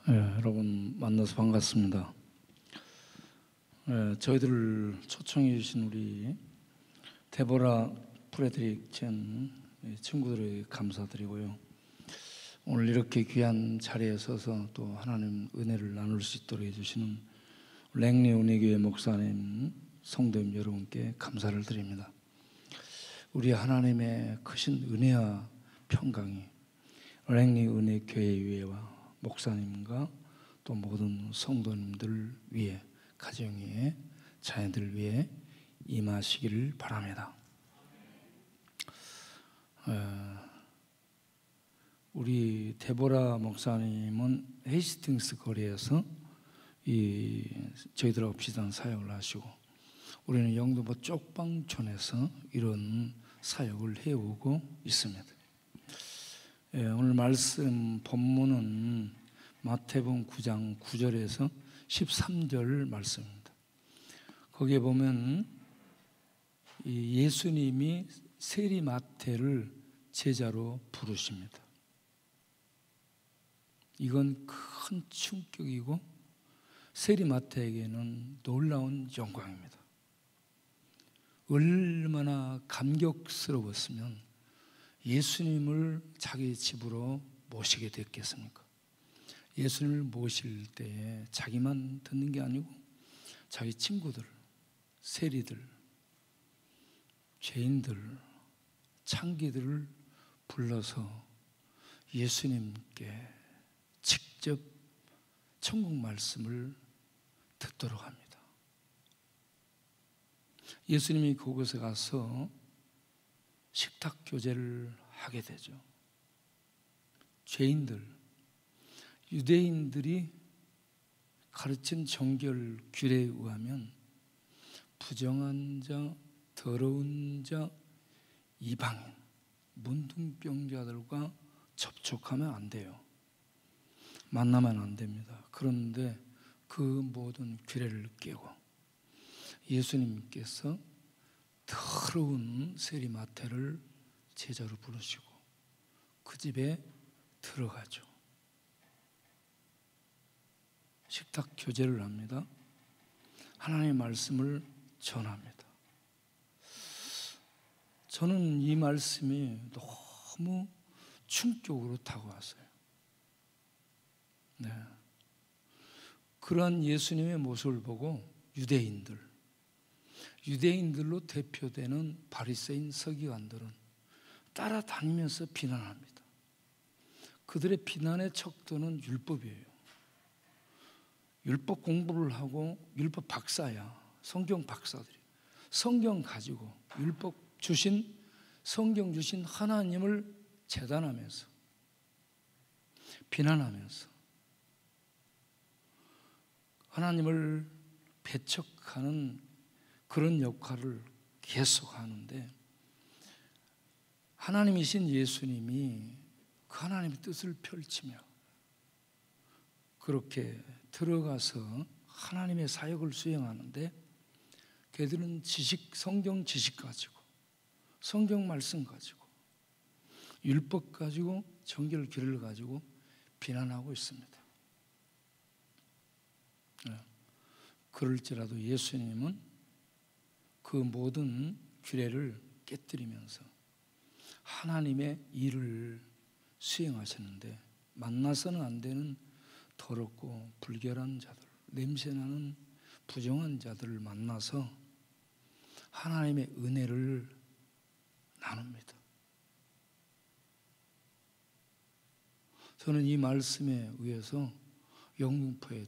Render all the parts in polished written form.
여러분 만나서 반갑습니다. 저희들을 초청해 주신 우리 데보라 프레드릭 젠 친구들에게 감사드리고요. 오늘 이렇게 귀한 자리에 서서 또 하나님 은혜를 나눌 수 있도록 해주시는 랭리 은혜교회 목사님, 성도님 여러분께 감사를 드립니다. 우리 하나님의 크신 은혜와 평강이 랭리 은혜교회와 목사님과 또 모든 성도님들 위에, 가정 위에, 자녀들 위에 임하시기를 바랍니다. 우리 데보라 목사님은 헤이스팅스 거리에서 저희들하고 비슷한 사역을 하시고, 우리는 영등포 쪽방촌에서 이런 사역을 해오고 있습니다. 오늘 말씀 본문은 마태복음 9장 9절에서 13절 말씀입니다. 거기에 보면 예수님이 세리마태를 제자로 부르십니다. 이건 큰 충격이고 세리마태에게는 놀라운 영광입니다. 얼마나 감격스러웠으면 예수님을 자기 집으로 모시게 됐겠습니까? 예수님을 모실 때에 자기만 듣는 게 아니고 자기 친구들, 세리들, 죄인들, 창기들을 불러서 예수님께 직접 천국 말씀을 듣도록 합니다. 예수님이 그곳에 가서 식탁 교제를 하게 되죠. 죄인들, 유대인들이 가르친 정결 규례에 의하면 부정한 자, 더러운 자, 이방인, 문둥병자들과 접촉하면 안 돼요. 만나면 안 됩니다. 그런데 그 모든 규례를 깨고 예수님께서 더러운 세리마태를 제자로 부르시고 그 집에 들어가죠. 식탁 교제를 합니다. 하나님의 말씀을 전합니다. 저는 이 말씀이 너무 충격으로 다가왔어요. 그러한 예수님의 모습을 보고 유대인들로 대표되는 바리새인 서기관들은 따라다니면서 비난합니다. 그들의 비난의 척도는 율법이에요. 율법 공부를 하고 율법 박사야, 성경 박사들이 성경 가지고 율법 주신, 성경 주신 하나님을 재단하면서 비난하면서 하나님을 배척하는 그런 역할을 계속하는데, 하나님이신 예수님이 그 하나님의 뜻을 펼치며 그렇게 들어가서 하나님의 사역을 수행하는데, 걔들은 성경 지식 가지고, 성경 말씀 가지고, 율법 가지고, 정결 규례를 가지고 비난하고 있습니다. 그럴지라도 예수님은 그 모든 규례를 깨뜨리면서 하나님의 일을 수행하셨는데, 만나서는 안 되는 더럽고 불결한 자들, 냄새나는 부정한 자들을 만나서 하나님의 은혜를 나눕니다. 저는 이 말씀에 의해서 영등포에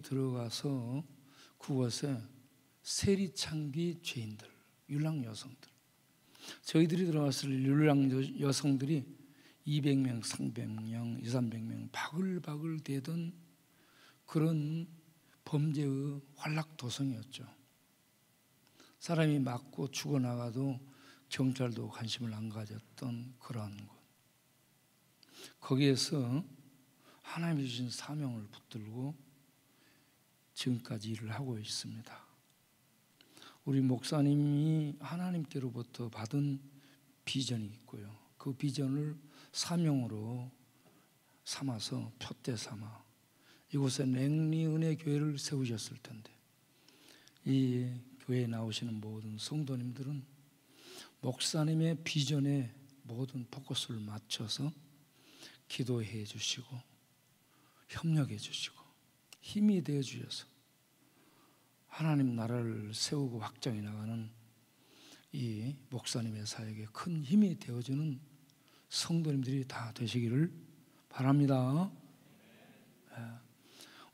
들어가서 그곳에 세리창기 죄인들, 율랑 여성들, 저희들이 들어갔을 율랑 여성들이 200명, 300명, 200~300명 바글바글 대던 그런 범죄의 활락도성이었죠. 사람이 맞고 죽어나가도 경찰도 관심을 안 가졌던 그러한 곳. 거기에서 하나님이 주신 사명을 붙들고 지금까지 일을 하고 있습니다. 우리 목사님이 하나님께로부터 받은 비전이 있고요. 그 비전을 사명으로 삼아서 표대 삼아 이곳에 냉리 은혜 교회를 세우셨을 텐데, 이 교회에 나오시는 모든 성도님들은 목사님의 비전에 모든 포커스를 맞춰서 기도해 주시고 협력해 주시고 힘이 되어 주셔서 하나님 나라를 세우고 확장해 나가는 이 목사님의 사역에 큰 힘이 되어주는 성도님들이 다 되시기를 바랍니다.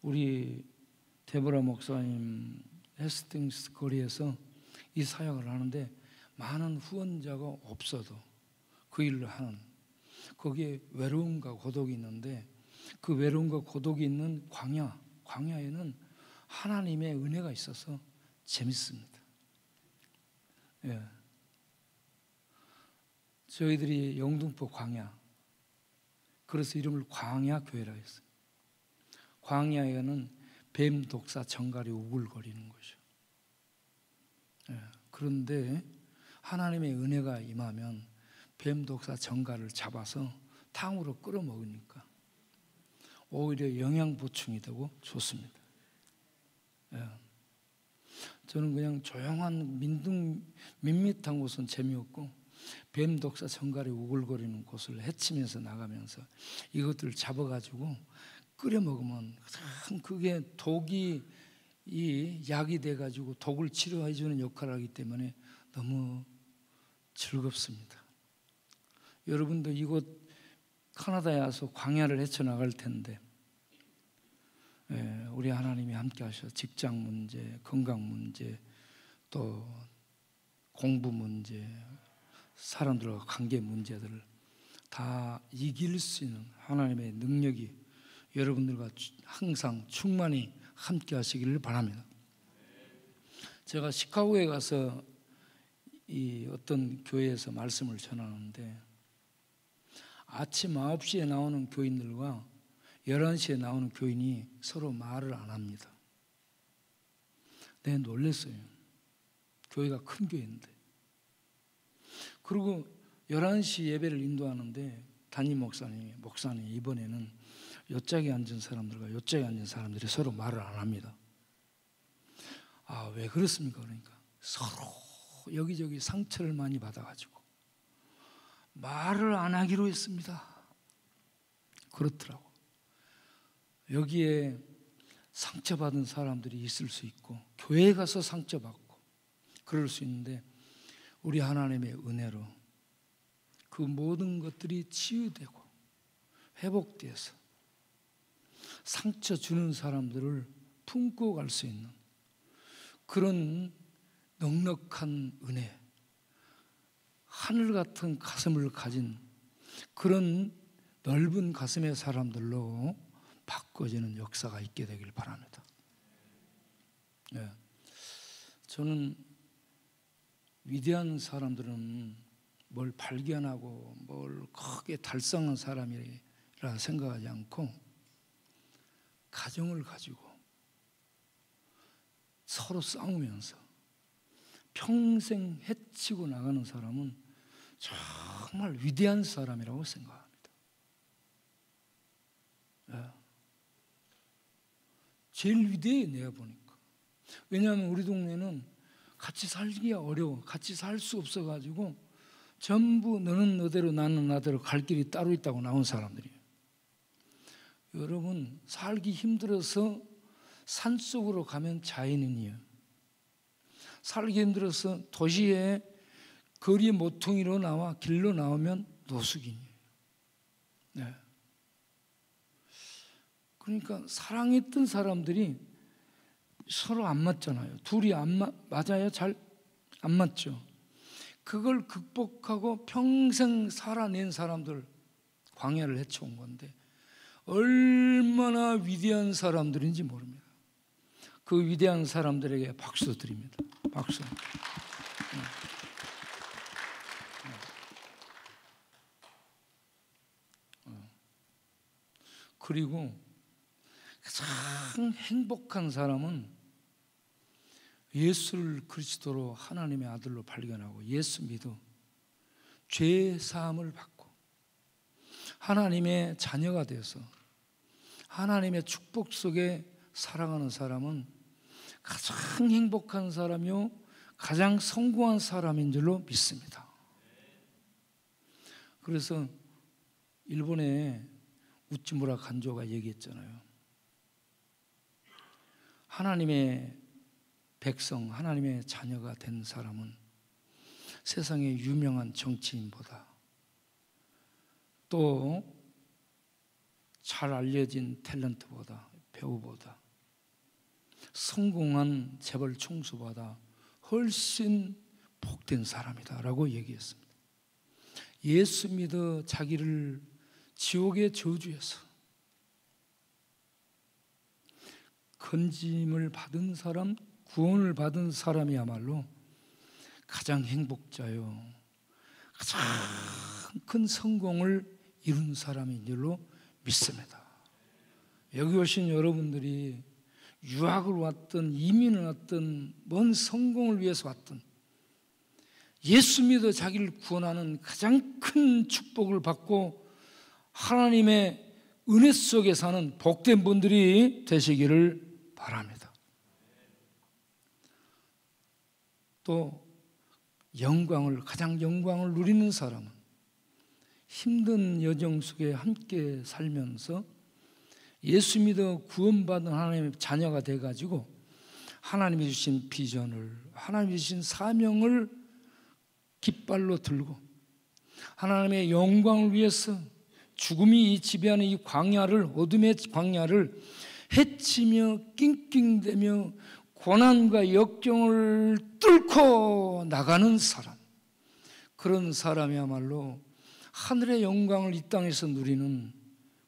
우리 데보라 목사님 헤스팅스 거리에서 이 사역을 하는데 많은 후원자가 없어도 그 일을 하는, 거기에 외로움과 고독이 있는데 그 외로움과 고독이 있는 광야에는 하나님의 은혜가 있어서 재밌습니다. 예. 저희들이 영등포 광야, 그래서 이름을 광야교회라고 했어요. 광야에는 뱀 독사 정갈이 우글거리는 거죠. 예. 그런데 하나님의 은혜가 임하면 뱀 독사 정갈을 잡아서 탕으로 끓여 먹으니까 오히려 영양 보충이 되고 좋습니다. 예. 저는 그냥 조용한 밋밋한 곳은 재미없고 뱀 독사 정갈이 우글거리는 곳을 헤치면서 나가면서 이것들을 잡아가지고 끓여 먹으면 참 그게 독이 이 약이 돼가지고 독을 치료해주는 역할을 하기 때문에 너무 즐겁습니다. 여러분도 이곳 카나다에 와서 광야를 헤쳐나갈 텐데, 우리 하나님이 함께 하셔서 직장 문제, 건강 문제, 또 공부 문제, 사람들과 관계 문제들을 다 이길 수 있는 하나님의 능력이 여러분들과 항상 충만히 함께 하시기를 바랍니다. 제가 시카고에 가서 이 어떤 교회에서 말씀을 전하는데 아침 9시에 나오는 교인들과 11시에 나오는 교인이 서로 말을 안 합니다. 내가 놀랐어요. 교회가 큰 교회인데. 그리고 11시 예배를 인도하는데 담임 목사님 이번에는 옆짝에 앉은 사람들과 옆짝에 앉은 사람들이 서로 말을 안 합니다. 아, 왜 그렇습니까? 그러니까 서로 여기저기 상처를 많이 받아가지고 말을 안 하기로 했습니다. 그렇더라고. 여기에 상처받은 사람들이 있을 수 있고 교회에 가서 상처받고 그럴 수 있는데 우리 하나님의 은혜로 그 모든 것들이 치유되고 회복돼서 상처 주는 사람들을 품고 갈 수 있는 그런 넉넉한 은혜, 하늘 같은 가슴을 가진 그런 넓은 가슴의 사람들로 바꿔지는 역사가 있게 되길 바랍니다. 네. 저는 위대한 사람들은 뭘 발견하고 뭘 크게 달성한 사람이라 생각하지 않고 가정을 가지고 서로 싸우면서 평생 해치고 나가는 사람은 정말 위대한 사람이라고 생각합니다. 네. 제일 위대해 내가 보니까. 왜냐하면 우리 동네는 같이 살기가 어려워. 같이 살 수 없어가지고 전부 너는 너대로 나는 나대로 갈 길이 따로 있다고 나온 사람들이에요. 여러분 살기 힘들어서 산속으로 가면 자연인이에요. 살기 힘들어서 도시에 거리 모퉁이로 나와 길로 나오면 노숙인이에요. 네. 그러니까 사랑했던 사람들이 서로 안 맞잖아요. 둘이 맞아요? 잘 안 맞죠. 그걸 극복하고 평생 살아낸 사람들 광야를 헤쳐온 건데 얼마나 위대한 사람들인지 모릅니다. 그 위대한 사람들에게 박수 드립니다. 박수. 그리고 가장 행복한 사람은 예수를 그리스도로 하나님의 아들로 발견하고 예수 믿어 죄 사함을 받고 하나님의 자녀가 되어서 하나님의 축복 속에 살아가는 사람은 가장 행복한 사람이요 가장 성공한 사람인 줄로 믿습니다. 그래서 일본의 우찌무라 간조가 얘기했잖아요. 하나님의 백성, 하나님의 자녀가 된 사람은 세상의 유명한 정치인보다 또 잘 알려진 탤런트보다, 배우보다, 성공한 재벌 총수보다 훨씬 복된 사람이다라고 얘기했습니다. 예수 믿어 자기를 지옥의 저주에서 건짐을 받은 사람, 구원을 받은 사람이야말로 가장 행복자요, 가장 큰 성공을 이룬 사람인 줄로 믿습니다. 여기 오신 여러분들이 유학을 왔든 이민을 왔든 뭔 성공을 위해서 왔든 예수 믿어 자기를 구원하는 가장 큰 축복을 받고 하나님의 은혜 속에 사는 복된 분들이 되시기를 바랍니다. 또 가장 영광을 누리는 사람은 힘든 여정 속에 함께 살면서 예수 믿어 구원받은 하나님의 자녀가 돼가지고 하나님이 주신 비전을, 하나님이 주신 사명을 깃발로 들고 하나님의 영광을 위해서 죽음이 지배하는 이 광야를, 어둠의 광야를 헤치며 낑낑대며 고난과 역경을 뚫고 나가는 사람, 그런 사람이야말로 하늘의 영광을 이 땅에서 누리는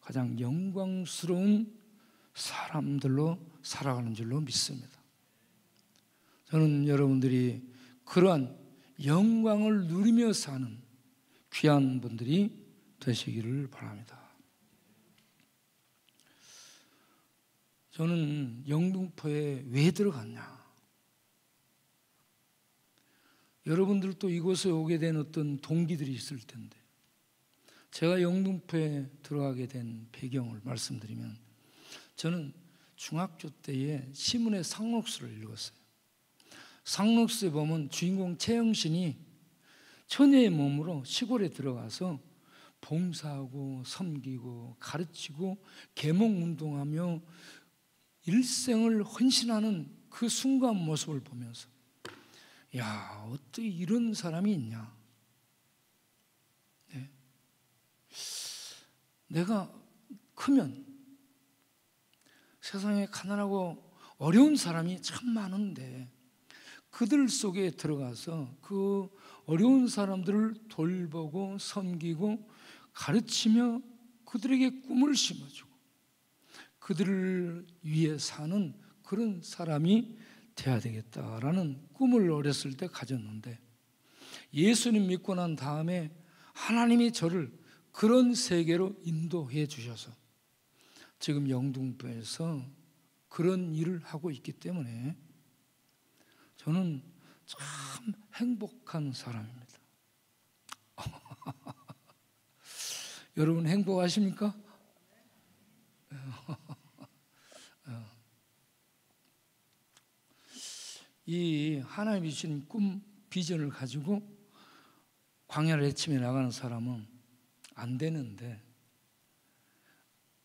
가장 영광스러운 사람들로 살아가는 줄로 믿습니다. 저는 여러분들이 그러한 영광을 누리며 사는 귀한 분들이 되시기를 바랍니다. 저는 영등포에 왜 들어갔냐? 여러분들도 이곳에 오게 된 어떤 동기들이 있을 텐데, 제가 영등포에 들어가게 된 배경을 말씀드리면, 저는 중학교 때에 신문의 상록수를 읽었어요. 상록수에 보면 주인공 최영신이 처녀의 몸으로 시골에 들어가서 봉사하고 섬기고 가르치고 계몽운동하며 일생을 헌신하는 그 순간 모습을 보면서, 야, 어떻게 이런 사람이 있냐? 네. 내가 크면 세상에 가난하고 어려운 사람이 참 많은데 그들 속에 들어가서 그 어려운 사람들을 돌보고 섬기고 가르치며 그들에게 꿈을 심어주고 그들을 위해 사는 그런 사람이 돼야 되겠다라는 꿈을 어렸을 때 가졌는데, 예수님 믿고 난 다음에 하나님이 저를 그런 세계로 인도해 주셔서 지금 영등포에서 그런 일을 하고 있기 때문에 저는 참 행복한 사람입니다. 여러분 행복하십니까? 이 하나님이 주신 꿈, 비전을 가지고 광야를 헤치며 나가는 사람은 안 되는데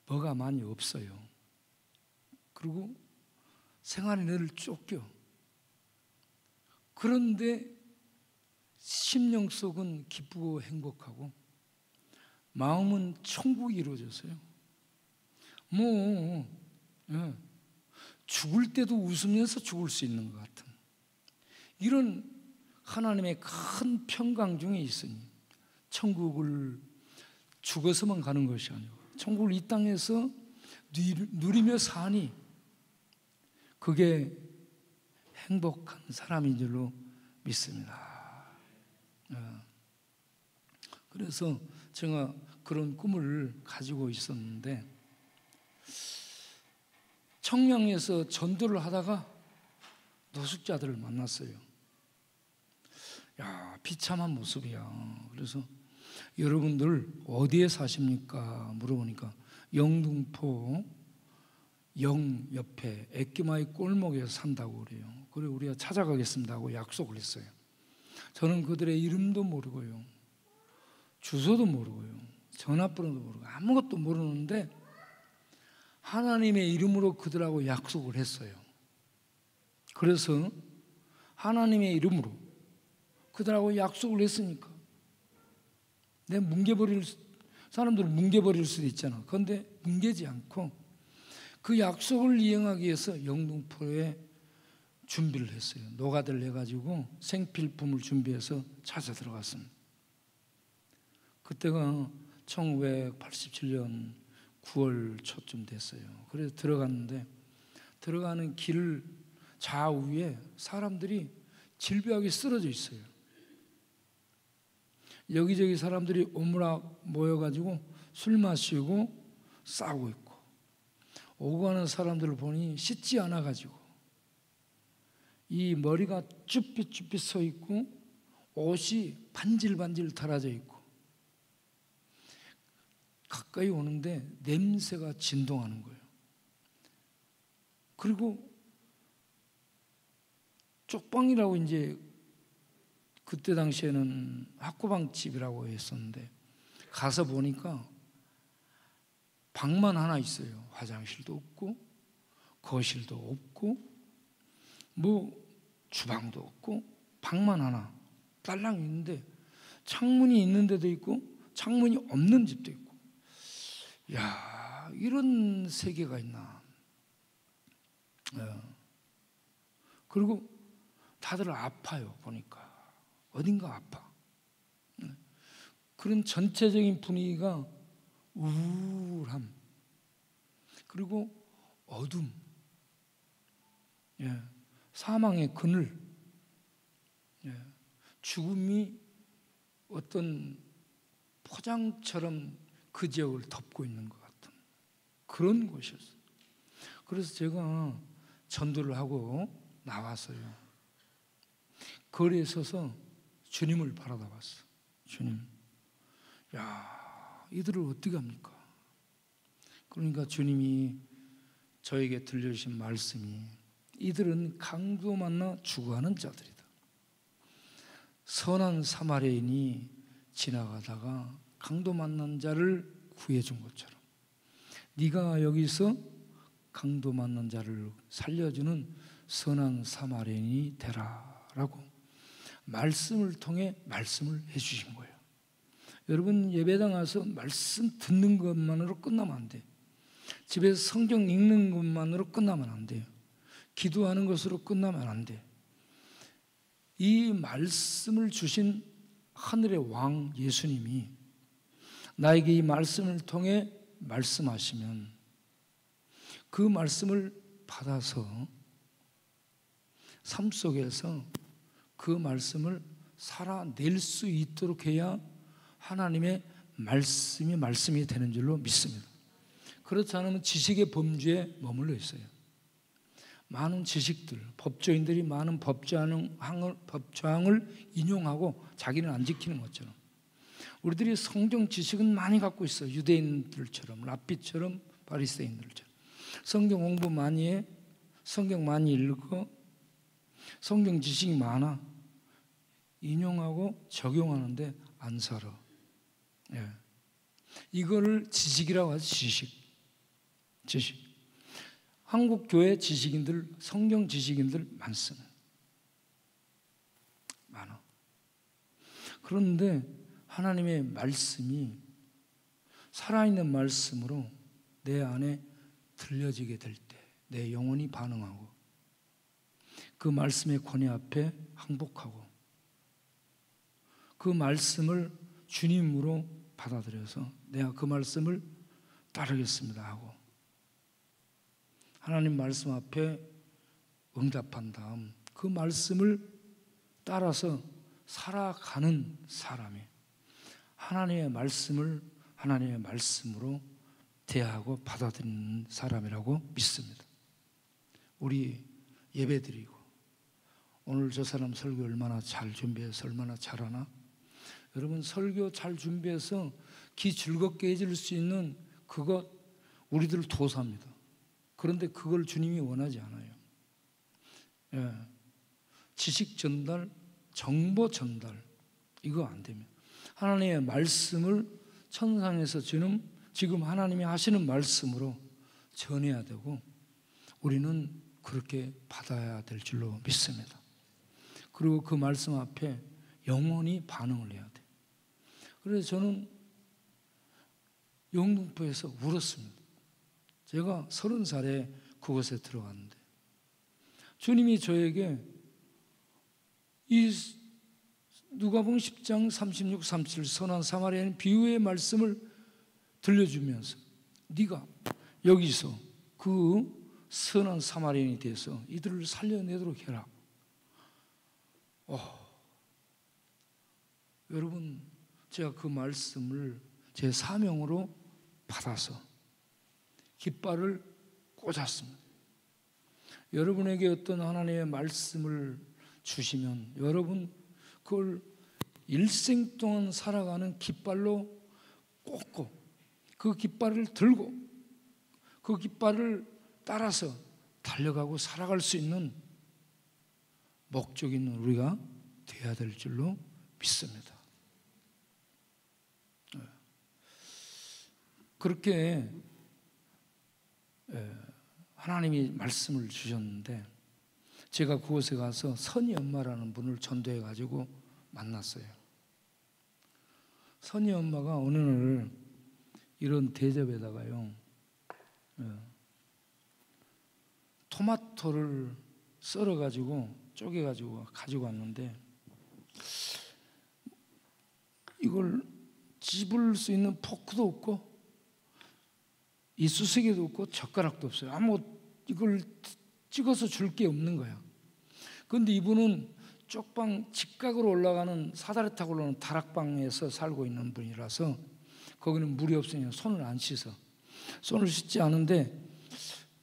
뭐가 많이 없어요. 그리고 생활이 늘 쫓겨. 그런데 심령 속은 기쁘고 행복하고 마음은 천국이 이루어졌어요. 죽을 때도 웃으면서 죽을 수 있는 것 같은 이런 하나님의 큰 평강 중에 있으니 천국을 죽어서만 가는 것이 아니고 천국을 이 땅에서 누리며 사니 그게 행복한 사람인 줄로 믿습니다. 그래서 제가 그런 꿈을 가지고 있었는데 청량에서 전도를 하다가 노숙자들을 만났어요. 야, 비참한 모습이야. 그래서 여러분들 어디에 사십니까? 물어보니까 영등포 영 옆에 에끼마이 골목에서 산다고 그래요. 그래 우리가 찾아가겠습니다 하고 약속을 했어요. 저는 그들의 이름도 모르고요, 주소도 모르고요, 전화번호도 모르고 아무것도 모르는데 하나님의 이름으로 그들하고 약속을 했어요. 그래서 하나님의 이름으로 그들하고 약속을 했으니까 내 뭉개버릴, 사람들은 뭉개버릴 수도 있잖아. 그런데 뭉개지 않고 그 약속을 이행하기 위해서 영등포에 준비를 했어요. 노가다를 해가지고 생필품을 준비해서 찾아 들어갔습니다. 그때가 1987년 9월 초쯤 됐어요. 그래서 들어갔는데 들어가는 길 좌우에 사람들이 질비하게 쓰러져 있어요. 여기저기 사람들이 오므락 모여가지고 술 마시고 싸우고 있고, 오고 가는 사람들을 보니 씻지 않아가지고 이 머리가 쭈삣쭈삣 서 있고 옷이 반질반질 닳아져 있고, 가까이 오는데 냄새가 진동하는 거예요. 그리고 쪽방이라고 이제 그때 당시에는 학구방집이라고 했었는데 가서 보니까 방만 하나 있어요. 화장실도 없고 거실도 없고 뭐 주방도 없고 방만 하나 딸랑 있는데 창문이 있는 데도 있고 창문이 없는 집도 있고, 야, 이런 세계가 있나. 그리고 다들 아파요. 보니까 어딘가 아파. 그런 전체적인 분위기가 우울함, 그리고 어둠, 사망의 그늘, 죽음이 어떤 포장처럼 그 지역을 덮고 있는 것 같은 그런 곳이었어요. 그래서 제가 전도를 하고 나왔어요. 거리에 서서 주님을 바라다 봤어. 주님, 야, 이들을 어떻게 합니까? 그러니까 주님이 저에게 들려주신 말씀이, 이들은 강도 만나 죽어가는 자들이다. 선한 사마리아인이 지나가다가 강도 만난 자를 구해준 것처럼 네가 여기서 강도 만난 자를 살려주는 선한 사마리아인이 되라라고 말씀을 통해 말씀을 해주신 거예요. 여러분, 예배당 와서 말씀 듣는 것만으로 끝나면 안 돼요. 집에서 성경 읽는 것만으로 끝나면 안 돼요. 기도하는 것으로 끝나면 안 돼요. 이 말씀을 주신 하늘의 왕 예수님이 나에게 이 말씀을 통해 말씀하시면 그 말씀을 받아서 삶 속에서 그 말씀을 살아낼 수 있도록 해야 하나님의 말씀이 되는 줄로 믿습니다. 그렇지 않으면 지식의 범주에 머물러 있어요. 많은 지식들, 법조인들이 많은 법조항을 인용하고 자기는 안 지키는 것처럼 우리들이 성경 지식은 많이 갖고 있어요. 유대인들처럼, 랍비처럼, 바리새인들처럼 성경 공부 많이 해, 성경 많이 읽어, 성경 지식이 많아. 인용하고 적용하는데 안 살아. 이거를 지식이라고 하지. 지식. 한국 교회 지식인들, 성경 지식인들 많습니다. 많아. 그런데 하나님의 말씀이 살아있는 말씀으로 내 안에 들려지게 될 때 내 영혼이 반응하고 그 말씀의 권위 앞에 항복하고 그 말씀을 주님으로 받아들여서 내가 그 말씀을 따르겠습니다 하고 하나님 말씀 앞에 응답한 다음 그 말씀을 따라서 살아가는 사람이 하나님의 말씀을 하나님의 말씀으로 대하고 받아들이는 사람이라고 믿습니다. 우리 예배드리고 오늘 저 사람 설교 얼마나 잘 준비해서 얼마나 잘하나, 여러분 설교 잘 준비해서 기 즐겁게 해줄 수 있는 그것 우리들 도사입니다. 그런데 그걸 주님이 원하지 않아요. 예. 지식 전달, 정보 전달 이거 안 됩니다. 하나님의 말씀을 천상에서 지금 하나님이 하시는 말씀으로 전해야 되고 우리는 그렇게 받아야 될 줄로 믿습니다. 그리고 그 말씀 앞에 영원히 반응을 해야 돼요. 그래서 저는 영등포에서 울었습니다. 제가 30살에 그곳에 들어갔는데 주님이 저에게 이 누가복음 10장 36, 37 선한 사마리아인 비유의 말씀을 들려주면서 네가 여기서 그 선한 사마리아인이 돼서 이들을 살려내도록 해라. 여러분 제가 그 말씀을 제 사명으로 받아서 깃발을 꽂았습니다. 여러분에게 어떤 하나님의 말씀을 주시면 여러분 그걸 일생 동안 살아가는 깃발로 꽂고 그 깃발을 들고 그 깃발을 따라서 달려가고 살아갈 수 있는 목적 있는 우리가 되어야 될 줄로 믿습니다. 그렇게 하나님이 말씀을 주셨는데 제가 그곳에 가서 선희 엄마라는 분을 전도해 가지고 만났어요. 선희 엄마가 어느 날 이런 대접에다가요 토마토를 썰어 가지고 쪼개 가지고 가지고 왔는데 이걸 집을 수 있는 포크도 없고 이쑤시개도 없고 젓가락도 없어요. 아무 이걸 찍어서 줄 게 없는 거야. 그런데 이분은 쪽방 직각으로 올라가는 사다리 타고 올라가는 다락방에서 살고 있는 분이라서 거기는 물이 없으니까 손을 안 씻어. 손을 씻지 않은데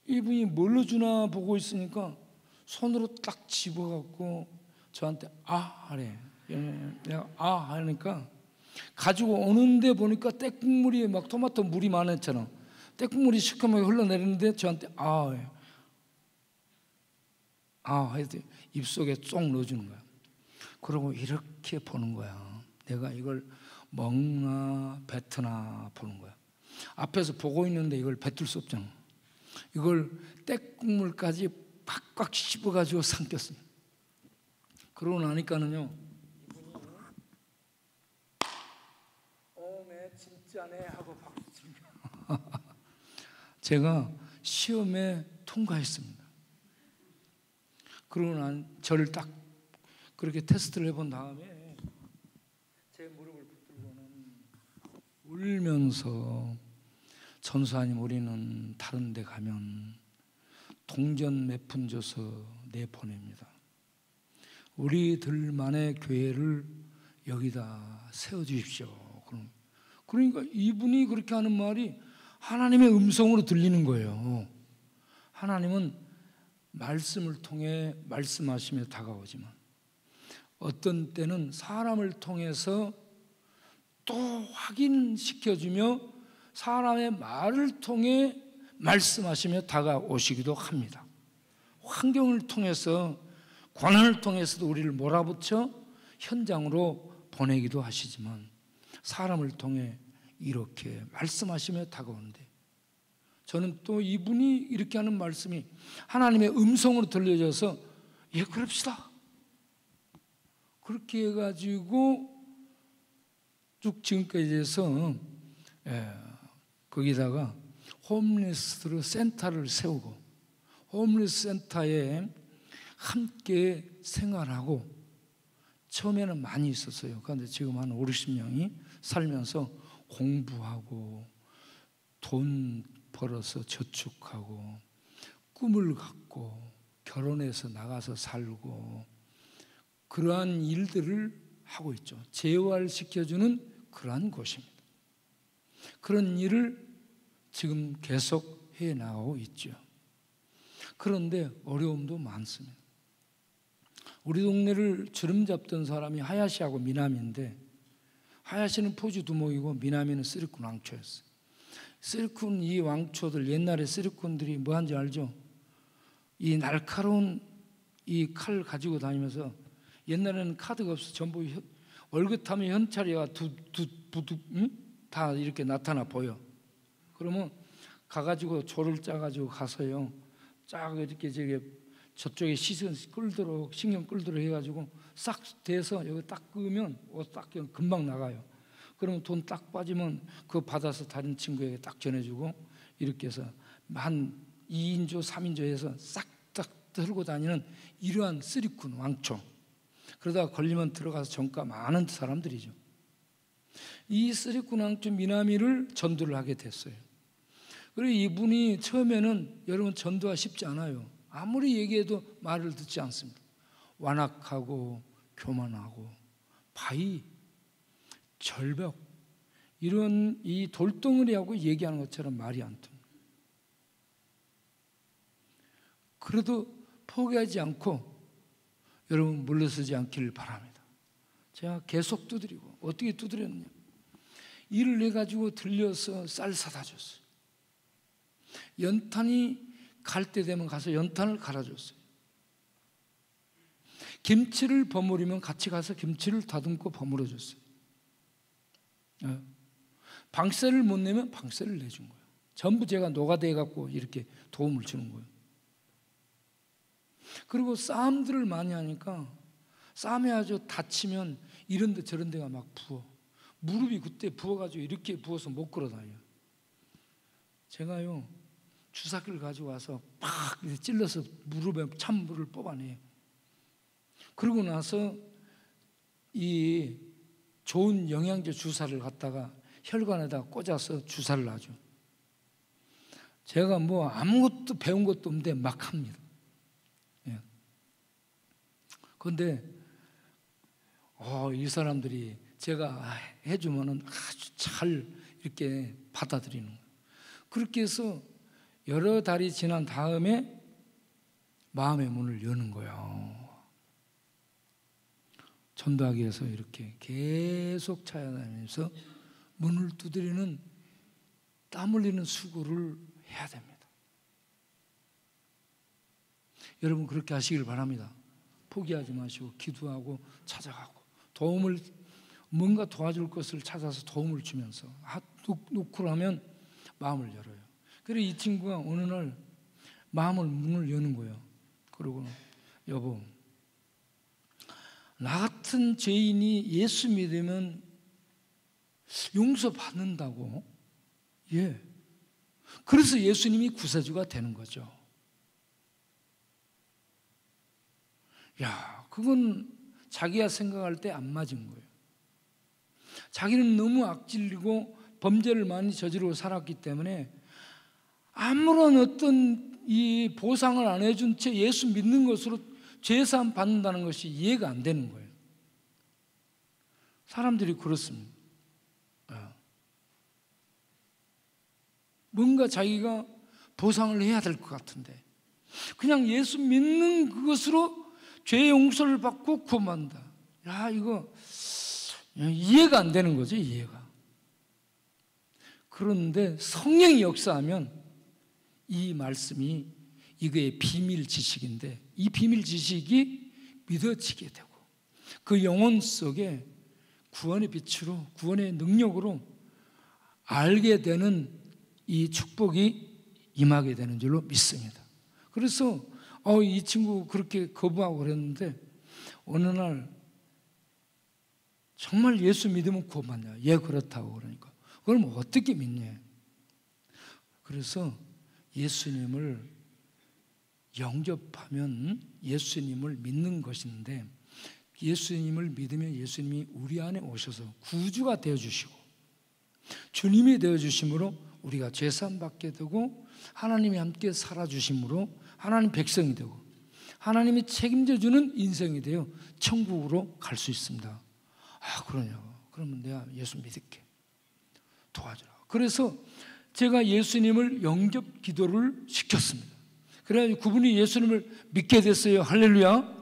이분이 뭘로 주나 보고 있으니까 손으로 딱 집어갖고 저한테 하래. 내가 하니까 가지고 오는데 보니까 떼국물이 막 토마토 물이 많았잖아. 떼국물이 시커멓게 흘러내리는데 저한테 해서 입속에 쏙 넣어주는 거야. 그러고 이렇게 보는 거야. 내가 이걸 먹나 뱉으나 보는 거야. 앞에서 보고 있는데 이걸 뱉을 수 없잖아. 이걸 떼국물까지 팍팍 씹어가지고 삼켰어요. 그러고 나니까는요 이분이 오메 진짜네 하고 박수 치는 거야. 제가 시험에 통과했습니다. 그러고 난 저를 딱 그렇게 테스트를 해본 다음에 제 무릎을 붙들고는 울면서 전사님 우리는 다른 데 가면 동전 몇 푼 줘서 내보냅니다. 우리들만의 교회를 여기다 세워주십시오. 그러니까 이분이 그렇게 하는 말이 하나님의 음성으로 들리는 거예요. 하나님은 말씀을 통해 말씀하시며 다가오지만 어떤 때는 사람을 통해서 또 확인시켜주며 사람의 말을 통해 말씀하시며 다가오시기도 합니다. 환경을 통해서 고난을 통해서도 우리를 몰아붙여 현장으로 보내기도 하시지만 사람을 통해 이렇게 말씀하시며 다가오는데 저는 또 이분이 이렇게 하는 말씀이 하나님의 음성으로 들려져서 그럽시다. 그렇게 해가지고 쭉 지금까지 해서 거기다가 홈리스로 센터를 세우고 홈리스 센터에 함께 생활하고 처음에는 많이 있었어요. 그런데 지금 한 5, 60명이 살면서 공부하고 돈 벌어서 저축하고 꿈을 갖고 결혼해서 나가서 살고 그러한 일들을 하고 있죠. 재활시켜주는 그러한 곳입니다. 그런 일을 지금 계속 해나가고 있죠. 그런데 어려움도 많습니다. 우리 동네를 주름 잡던 사람이 하야시하고 미남인데 하야시는 포주 두목이고 미나미는 쓰리꾼 왕초였어요. 쓰리꾼 이 왕초들, 옛날에 쓰리꾼들이 뭐 한지 알죠? 이 날카로운 이 칼 가지고 다니면서, 옛날에는 카드가 없어 전부 월급하면 현찰이가 다 이렇게 나타나 보여. 그러면 가가지고 조를 짜가지고 가서요, 쫙 이렇게 저쪽에 시선 끌도록, 신경 끌도록 해가지고 싹 대서 여기 딱 끄면 옷 딱 금방 나가요. 그러면 돈 딱 빠지면 그거 받아서 다른 친구에게 딱 전해주고, 이렇게 해서 한 2인조 3인조 해서 싹 딱 들고 다니는 이러한 쓰리꾼 왕초. 그러다가 걸리면 들어가서 정가 많은 사람들이죠. 이 쓰리꾼 왕초 미나미를 전도를 하게 됐어요. 그리고 이분이 처음에는 여러분 전도가 쉽지 않아요. 아무리 얘기해도 말을 듣지 않습니다. 완악하고 교만하고 바위, 절벽, 이런 이 돌덩어리하고 얘기하는 것처럼 말이 안 통해요. 그래도 포기하지 않고 여러분 물러서지 않기를 바랍니다. 제가 계속 두드리고, 어떻게 두드렸느냐, 일을 해가지고 들려서 쌀 사다 줬어요. 연탄이 갈 때 되면 가서 연탄을 갈아줬어요. 김치를 버무리면 같이 가서 김치를 다듬고 버무려 줬어요. 방세를 못 내면 방세를 내준 거예요. 전부 제가 노가대 갖고 이렇게 도움을 주는 거예요. 그리고 싸움들을 많이 하니까, 싸움에 아주 다치면 이런 데 저런 데가 막 부어. 무릎이 그때 부어가지고 이렇게 부어서 못 걸어 다녀요. 제가요, 주사기를 가지고 와서 팍 찔러서 무릎에 찬물을 뽑아내요. 그러고 나서 이 좋은 영양제 주사를 갖다가 혈관에다 꽂아서 주사를 놔줘. 제가 뭐 아무것도 배운 것도 없는데 막 합니다. 예. 그런데 이 사람들이 제가 해주면은 아주 잘 이렇게 받아들이는 거예요. 그렇게 해서 여러 달이 지난 다음에 마음의 문을 여는 거예요. 전도하기 위해서 이렇게 계속 찾아다니면서 문을 두드리는, 땀 흘리는 수고를 해야 됩니다. 여러분 그렇게 하시길 바랍니다. 포기하지 마시고 기도하고 찾아가고, 도움을, 뭔가 도와줄 것을 찾아서 도움을 주면서 놓고 하면 마음을 열어요. 그래서 이 친구가 어느 날 문을 여는 거예요. 그리고 여보, 나 같은 죄인이 예수 믿으면 용서받는다고? 예. 그래서 예수님이 구세주가 되는 거죠. 야, 그건 자기가 생각할 때 안 맞은 거예요. 자기는 너무 악질리고 범죄를 많이 저지르고 살았기 때문에 아무런 어떤 이 보상을 안 해준 채 예수 믿는 것으로 죄사함 받는다는 것이 이해가 안 되는 거예요. 사람들이 그렇습니다. 뭔가 자기가 보상을 해야 될 것 같은데 그냥 예수 믿는 그것으로 죄 용서를 받고 구원받는다. 야, 이거 이해가 안 되는 거죠, 이해가. 그런데 성령이 역사하면 이 말씀이 이거의 비밀 지식인데, 이 비밀 지식이 믿어지게 되고 그 영혼 속에 구원의 빛으로, 구원의 능력으로 알게 되는 이 축복이 임하게 되는 줄로 믿습니다. 그래서 이 친구 그렇게 거부하고 그랬는데 어느 날 정말 예수 믿으면 구원받냐? 예, 그렇다고. 그러니까 그럼 어떻게 믿냐? 그래서 예수님을 영접하면 예수님을 믿는 것인데, 예수님을 믿으면 예수님이 우리 안에 오셔서 구주가 되어주시고 주님이 되어주심으로 우리가 죄사함 받게 되고 하나님이 함께 살아주심으로 하나님 백성이 되고 하나님이 책임져주는 인생이 되어 천국으로 갈 수 있습니다. 그러냐고. 그러면 내가 예수 믿을게, 도와주라. 그래서 제가 예수님을 영접 기도를 시켰습니다. 그래가지고 그분이 예수님을 믿게 됐어요. 할렐루야.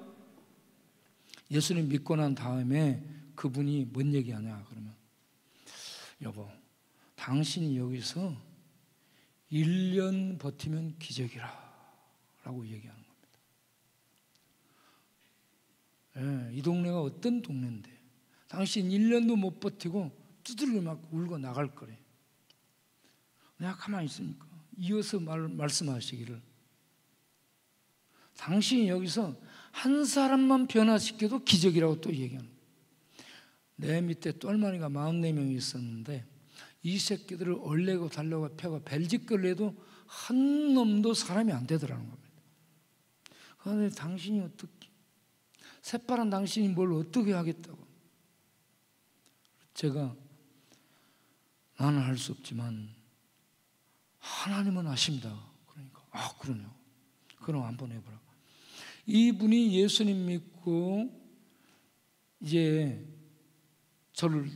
예수님 믿고 난 다음에 그분이 뭔 얘기하냐 그러면 여보, 당신이 여기서 1년 버티면 기적이라 라고 얘기하는 겁니다. 이 동네가 어떤 동네인데 당신 1년도 못 버티고 두드려 맞고 울고 나갈 거래. 내가 가만히 있으니까 이어서 말씀하시기를, 당신이 여기서 한 사람만 변화시켜도 기적이라고 또 얘기하는 거예요. 내 밑에 똘마니가 44명이 있었는데 이 새끼들을 얼레고 달래고 패고 벨짓걸레도 한 놈도 사람이 안 되더라는 겁니다. 그런데 당신이 어떻게, 새파란 당신이 뭘 어떻게 하겠다고. 제가 나는 할 수 없지만 하나님은 아십니다. 그러니까 그러네요. 그럼 한번 해보라. 이분이 예수님 믿고 이제 저를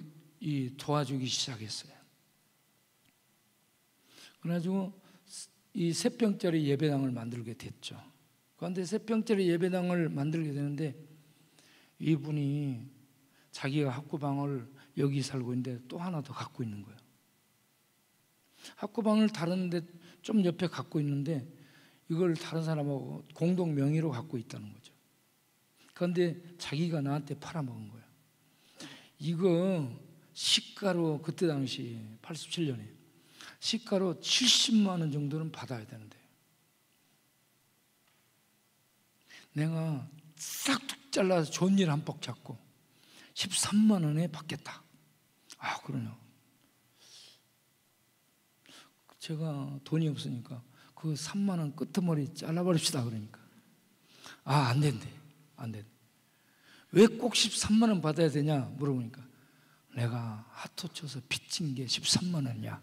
도와주기 시작했어요. 그래가지고 이 새병짜리 예배당을 만들게 됐죠. 그런데 새병짜리 예배당을 만들게 되는데 이분이 자기가 학구방을 여기 살고 있는데 또 하나 더 갖고 있는 거예요. 학구방을 다른 데 좀 옆에 갖고 있는데 이걸 다른 사람하고 공동 명의로 갖고 있다는 거죠. 그런데 자기가 나한테 팔아먹은 거예요. 이거 시가로, 그때 당시 87년에 시가로 70만 원 정도는 받아야 되는데 내가 싹둑 잘라서 좋은 일 한 뻑 잡고 13만 원에 받겠다. 그러냐. 제가 돈이 없으니까 그 3만 원 끄트머리 잘라버립시다. 그러니까 안 된대. 안 된대. 왜 꼭 13만 원 받아야 되냐 물어보니까 내가 하토 쳐서 빚진 게 13만 원이야.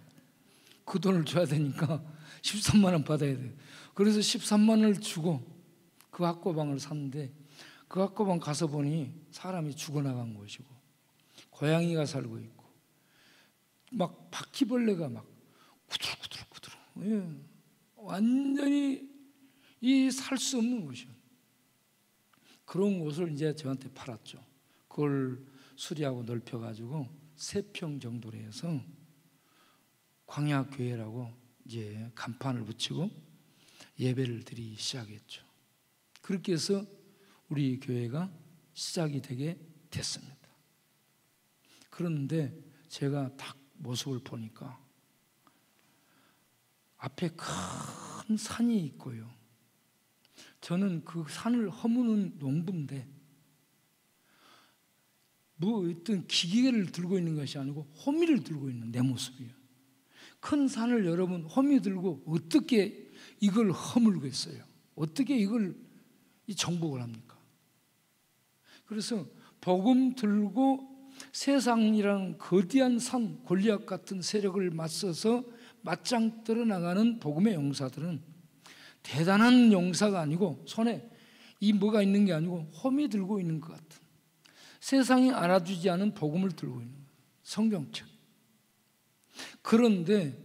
그 돈을 줘야 되니까 13만 원 받아야 돼. 그래서 13만 원을 주고 그 학고방을 샀는데 그 학고방 가서 보니 사람이 죽어나간 것이고 고양이가 살고 있고 막 바퀴벌레가 막 구두룩구두룩 완전히 살 수 없는 곳이요. 그런 곳을 이제 저한테 팔았죠. 그걸 수리하고 넓혀가지고 3평 정도로 해서 광야교회라고 이제 간판을 붙이고 예배를 드리기 시작했죠. 그렇게 해서 우리 교회가 시작이 되게 됐습니다. 그런데 제가 딱 모습을 보니까 앞에 큰 산이 있고요. 저는 그 산을 허무는 농부인데 뭐 어떤 기계를 들고 있는 것이 아니고 호미를 들고 있는 내 모습이에요. 큰 산을 여러분 호미 들고 어떻게 이걸 허물겠어요? 어떻게 이걸 정복을 합니까? 그래서 복음 들고 세상이라는 거대한 산 골리앗 같은 세력을 맞서서 맞짱 떠 나가는 복음의 용사들은 대단한 용사가 아니고 손에 이 뭐가 있는 게 아니고 홈이 들고 있는 것 같은 세상이 알아주지 않은 복음을 들고 있는 거예요. 성경책. 그런데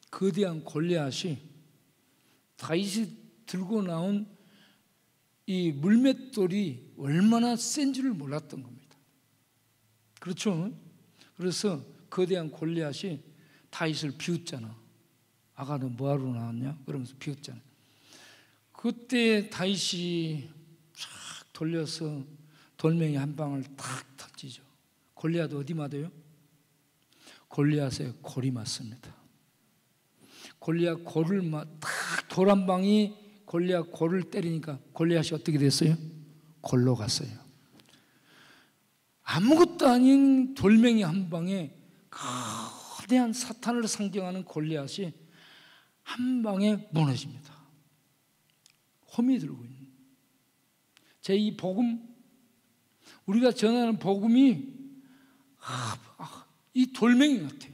거대한 골리앗이 다윗이 들고 나온 이 물맷돌이 얼마나 센 줄을 몰랐던 겁니다. 그렇죠? 그래서 거대한 골리앗이 다윗을 비웃잖아. 아가 너 뭐하러 나왔냐? 그러면서 비웃잖아. 그때 다윗이 쫙 돌려서 돌멩이 한 방을 탁 던지죠. 골리앗 어디 맞아요? 골리앗의 골이 맞습니다. 골리앗 골을 탁 돌 한 방이 골리앗 골을 때리니까 골리앗이 어떻게 됐어요? 골로 갔어요. 아무것도 아닌 돌멩이 한 방에 거대한 사탄을 상징하는 골리앗이 한 방에 무너집니다. 홈이 들고 있는 제 이 복음, 우리가 전하는 복음이 이 돌멩이 같아요.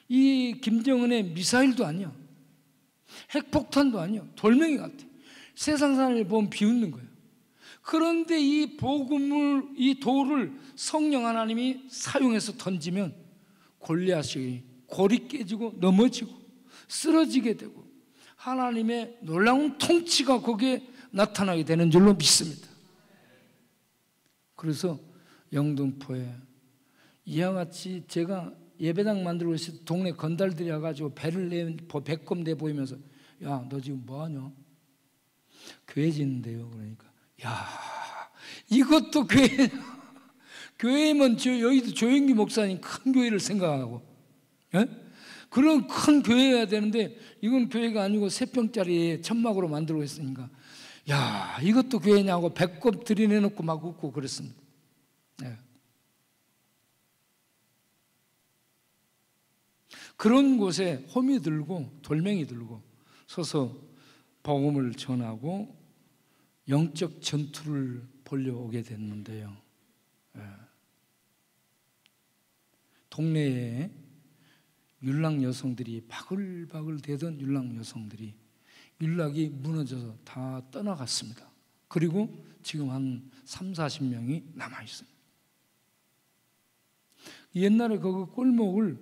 이 김정은의 미사일도 아니야. 핵폭탄도 아니야. 돌멩이 같아. 세상 사람을 보면 비웃는 거예요. 그런데 이 복음을, 이 돌을 성령 하나님이 사용해서 던지면 골리앗이 골이 깨지고 넘어지고 쓰러지게 되고 하나님의 놀라운 통치가 거기에 나타나게 되는 줄로 믿습니다. 그래서 영등포에 이와 같이 제가 예배당 만들고 있을 때 동네 건달들이 와가지고 배꼽 내보이면서 야, 너 지금 뭐하냐? 교회 짓는데요. 그러니까 야, 이것도 교회. 교회면 여기도 조영기 목사님 큰 교회를 생각하고, 예? 그런 큰 교회여야 되는데 이건 교회가 아니고 3평짜리 천막으로 만들고 있으니까 야, 이것도 교회냐고 배꼽 들이내놓고 막 웃고 그랬습니다. 예. 그런 곳에 홈이 들고 돌멩이 들고 서서 복음을 전하고 영적 전투를 벌려 오게 됐는데요. 예. 동네에 율락 여성들이 바글바글 대던 율락 여성들이 율락이 무너져서 다 떠나갔습니다. 그리고 지금 한 30-40명이 남아있습니다. 옛날에 그 꼴목을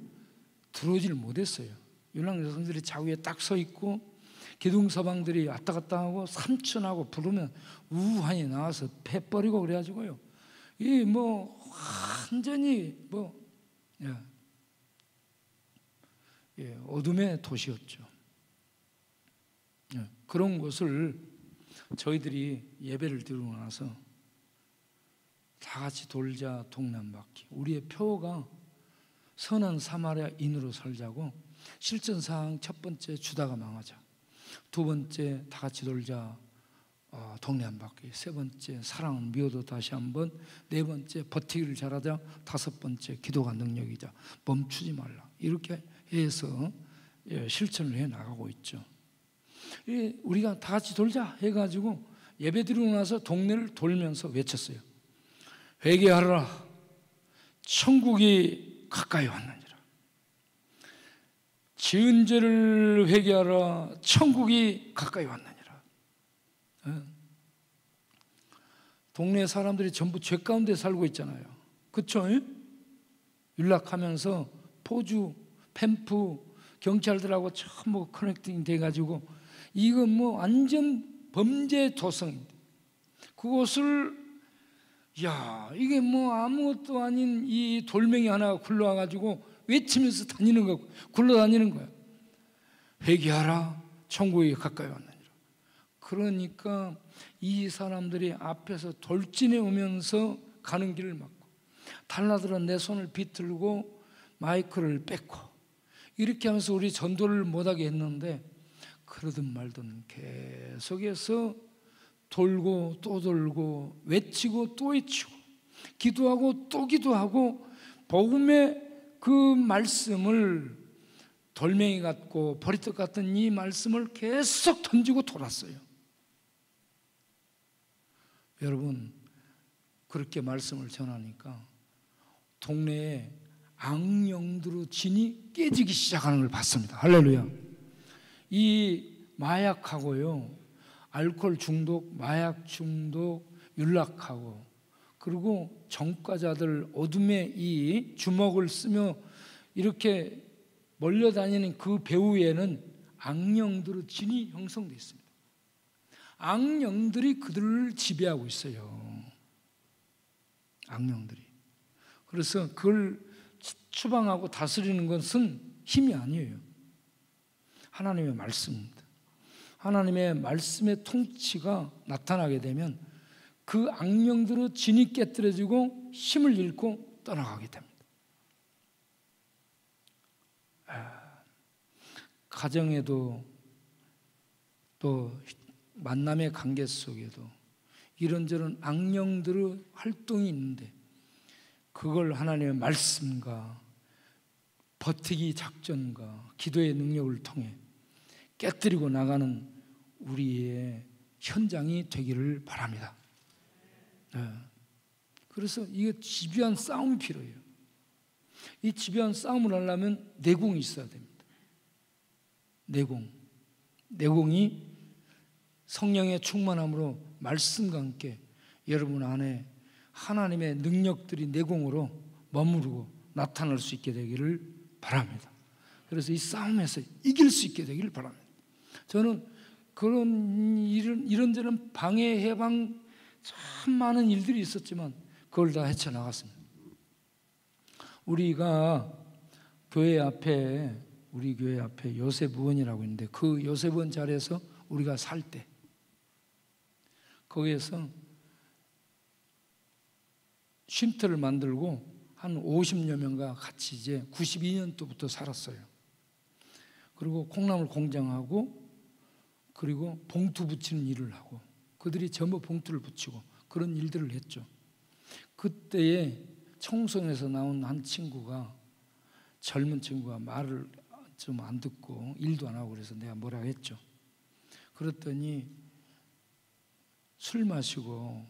들어오질 못했어요. 율락 여성들이 자위에 딱 서 있고 기둥서방들이 왔다 갔다 하고 삼촌하고 부르면 우한이 나와서 패 버리고 그래가지고요. 이 뭐 완전히 어둠의 도시였죠. 그런 곳을 저희들이 예배를 드리고 나서 다 같이 돌자 동네 한 바퀴. 우리의 표가 선한 사마리아인으로 살자고 실전사항 첫 번째 주다가 망하자, 두 번째 다 같이 돌자 동네 한 바퀴, 세 번째 사랑은 미워도 다시 한번, 네 번째 버티기를 잘하자, 다섯 번째 기도가 능력이자 멈추지 말라. 이렇게 해서 실천을 해 나가고 있죠. 우리가 다 같이 돌자 해가지고 예배 드리고 나서 동네를 돌면서 외쳤어요. 회개하라, 천국이 가까이 왔느니라. 지은 죄를 회개하라, 천국이 가까이 왔느니라. 동네 사람들이 전부 죄 가운데 살고 있잖아요. 그렇죠? 연락하면서 포주, 팸프, 경찰들하고 전부 커넥팅 돼가지고 이건 뭐 완전 범죄 도성인데 그것을 이게 뭐 아무것도 아닌 이 돌멩이 하나가 굴러와가지고 외치면서 다니는 거, 굴러다니는 거야. 회개하라, 천국이 가까이 왔느니라. 그러니까 이 사람들이 앞에서 돌진해 오면서 가는 길을 막고, 달라들은 내 손을 비틀고 마이크를 뺏고 이렇게 하면서 우리 전도를 못하게 했는데, 그러든 말든 계속해서 돌고 또 돌고 외치고 또 외치고 기도하고 또 기도하고 복음의 그 말씀을 돌멩이 같고 버리떡 같은 이 말씀을 계속 던지고 돌았어요. 여러분, 그렇게 말씀을 전하니까 동네에 악령들의 진이 깨지기 시작하는 걸 봤습니다. 할렐루야. 이 마약하고요, 알코올 중독, 마약 중독, 윤락하고, 그리고 전과자들 어둠의 이 주먹을 쓰며 이렇게 몰려다니는 그 배후에는 악령들의 진이 형성되어 있습니다. 악령들이 그들을 지배하고 있어요. 악령들이. 그래서 그걸 추방하고 다스리는 것은 힘이 아니에요. 하나님의 말씀입니다. 하나님의 말씀의 통치가 나타나게 되면 그 악령들의 진이 깨뜨려지고 힘을 잃고 떠나가게 됩니다. 가정에도 또 만남의 관계 속에도 이런저런 악령들의 활동이 있는데 그걸 하나님의 말씀과 버티기 작전과 기도의 능력을 통해 깨뜨리고 나가는 우리의 현장이 되기를 바랍니다. 그래서 이게 집요한 싸움이 필요해요. 이 집요한 싸움을 하려면 내공이 있어야 됩니다. 내공이 성령의 충만함으로 말씀과 함께 여러분 안에 하나님의 능력들이 내공으로 머무르고 나타날 수 있게 되기를 바랍니다. 그래서 이 싸움에서 이길 수 있게 되기를 바랍니다. 저는 그런 이런저런 방해 해방 참 많은 일들이 있었지만 그걸 다 헤쳐나갔습니다. 우리가 교회 앞에, 우리 교회 앞에 요셉의원이라고 있는데 그 요셉의원 자리에서 우리가 살 때 거기에서 쉼터를 만들고 한 50여 명과 같이 이제 92년도부터 살았어요. 그리고 콩나물 공장하고 그리고 봉투 붙이는 일을 하고 그들이 전부 봉투를 붙이고 그런 일들을 했죠. 그때에 청송에서 나온 한 친구가, 젊은 친구가 말을 좀 안 듣고 일도 안 하고 그래서 내가 뭐라고 했죠. 그랬더니 술 마시고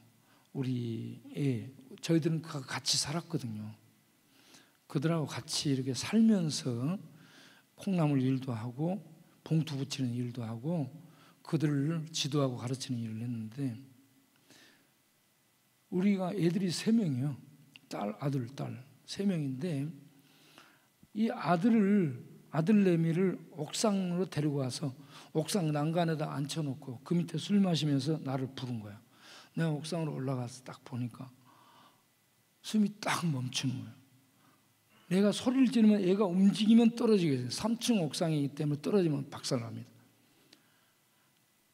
우리 저희들은 같이 살았거든요. 그들하고 같이 이렇게 살면서 콩나물 일도 하고 봉투 붙이는 일도 하고 그들을 지도하고 가르치는 일을 했는데 우리가 애들이 3명이요. 아들, 딸 3명인데 이 아들내미를 옥상으로 데리고 와서 옥상 난간에다 앉혀놓고 그 밑에 술 마시면서 나를 부른 거야. 내가 옥상으로 올라가서 딱 보니까 숨이 딱 멈추는 거예요. 내가 소리를 지르면 애가 움직이면 떨어지겠어요. 3층 옥상이기 때문에 떨어지면 박살납니다.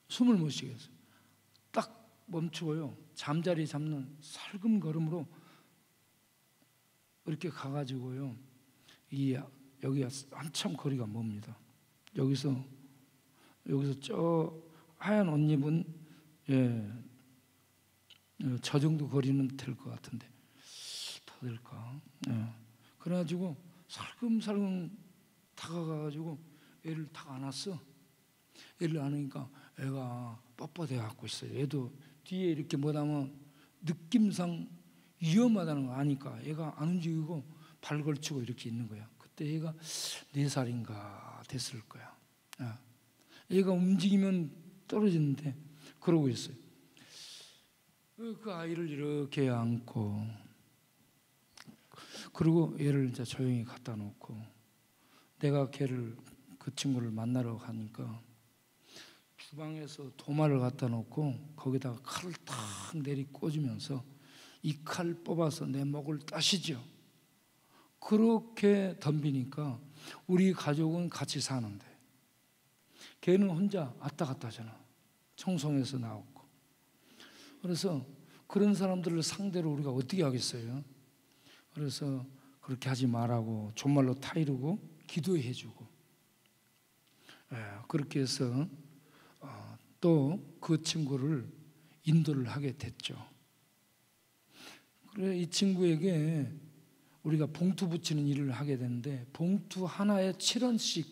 숨을 못 쉬겠어요. 딱 멈추고요. 잠자리 잡는 살금 걸음으로 이렇게 가가지고요. 여기가 한참 거리가 멉니다. 여기서 저 하얀 옷 입은 저 정도 거리는 될 것 같은데 더 될까? 그래가지고 살금살금 다가가가지고 애를 탁 안았어. 애를 안으니까 애가 뻣뻣해 갖고 있어요. 애도 뒤에 이렇게 뭐냐면 느낌상 위험하다는 거 아니까 애가 안 움직이고 발 걸치고 이렇게 있는 거야. 그때 애가 4살인가 됐을 거야. 애가 움직이면 떨어지는데 그러고 있어요. 그 아이를 이렇게 안고 그리고 얘를 이제 조용히 갖다 놓고 내가 그 친구를 만나러 가니까 주방에서 도마를 갖다 놓고 거기다가 칼을 탁 내리 꽂으면서 이 칼 뽑아서 내 목을 따시죠. 그렇게 덤비니까 우리 가족은 같이 사는데 걔는 혼자 왔다 갔다 하잖아. 청송에서 나왔고. 그래서 그런 사람들을 상대로 우리가 어떻게 하겠어요? 그래서 그렇게 하지 말라고 존말로 타이르고 기도해 주고 그렇게 해서 또 그 친구를 인도를 하게 됐죠. 그래 이 친구에게 우리가 봉투 붙이는 일을 하게 되는데 봉투 하나에 7원씩